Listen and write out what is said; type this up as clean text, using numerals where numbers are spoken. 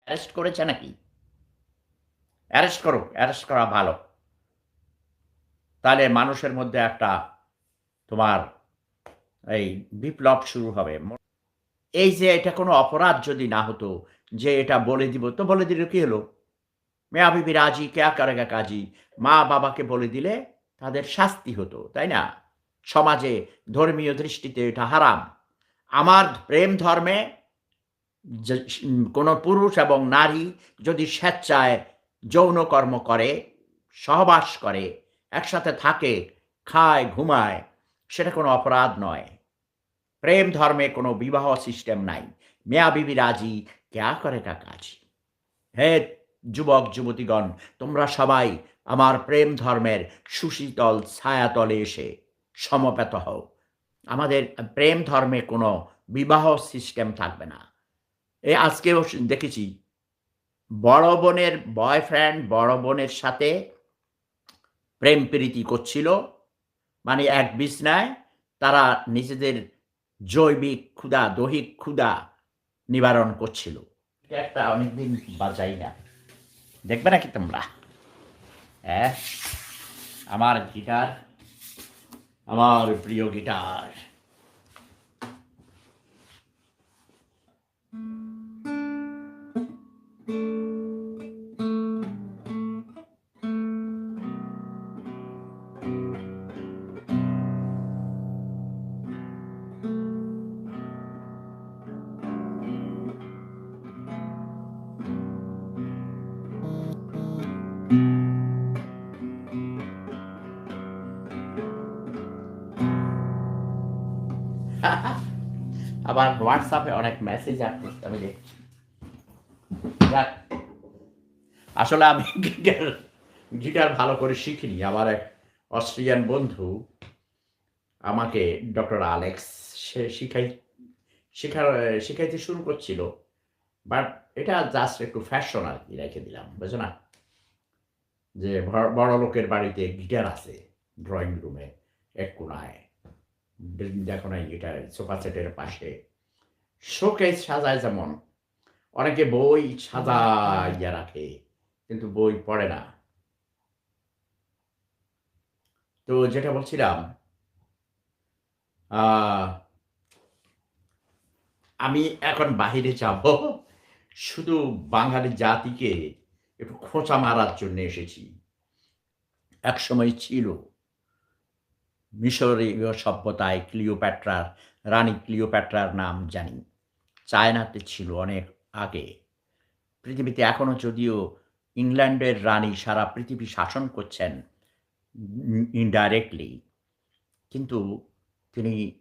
Arrest করেছে নাকি? Arrest করুক, অ্যারেস্ট করা ভালো। তাহলে মানুষের মধ্যে একটা তোমার এই বিপ্লব শুরু হবে। এই যে এটা কোনো অপরাধ যদি না হতো, যে এটা বলে দিব, তো বলে দিলে কি হলো? মেয়া বিবি রাজি, কেয়া করেগা কাজী। মা-বাবাকে বলে দিলে তাদের শাস্তি হতো, তাই না? সমাজে ধর্মীয় দৃষ্টিতে এটা হারাম। আমার প্রেম ধর্মে যে কোনো পুরুষ এবং নারী যদি স্বেচ্ছায় যৌনকর্ম করে, সহবাস করে, একসাথে থাকে, খায়, ঘুমায়, সেটা কোনো অপরাধ নয়। প্রেম ধর্মে কোনো বিবাহ সিস্টেম নাই। মিয়া বিবি রাজি, কেয়া করেগা কাজী। হে যুবক-যুবতীগণ, তোমরা সবাই আমার প্রেম ধর্মের সুশীতল ছায়াতলে এসে সমবেত হও। আমাদের প্রেম ধর্মে কোনো বিবাহ সিস্টেম থাকবে না। আজকেও দেখেছি বড় বোনের বয়ফ্রেন্ড বড় বোনের সাথে প্রেম প্রীতি করছিল। মানে এক বিছনায় তারা নিজেদের জৈবিক ক্ষুধা, দৈহিক ক্ষুধা নিবারণ করছিল। এটা একটা অনেকদিন বাজাই না। দেখবে নাকি তোমরা? হ্যাঁ? আমার গিটার, আমার প্রিয় গিটার। আবার WhatsApp এ অনেক মেসেজ আসতেছে আমি দেখছি। যাক, আসলে আমি গিটার ভালো করে শিখিনি। আমার এক অস্ট্রিয়ান বন্ধু আমাকে ডক্টর আলেক্স সে শিখা শিখাইতে শুরু করছিল। বাট এটা জাস্ট একটু ফ্যাশন আরকি রেখে দিলাম। বুঝো না? যে বড়লোকের বাড়িতে গিটার আছে ড্রয়িং রুমে এক কোণায়। দেখো না গিটার সোফা সেটের পাশে। শোকেস সাজায় যেমন, অনেকে বই সাজাইয়া রাখে, কিন্তু বই পড়ে না। তো যেটা বলছিলাম, আ আমি এখন বাহিরে যাব। শুধু বাঙালি জাতিকে একটু খোঁচা মারার জন্য এসেছি। একসময় ছিল মিশরীয় সভ্যতায় রানী ক্লিওপ্যাট্রার নাম জানি। চায়নাতে ছিল অনেক আগে। পৃথিবীতে এখনো যদিও ইংল্যান্ডের রানী সারা পৃথিবী শাসন করছেন ইনডাইরেক্টলি। কিন্তু তিনি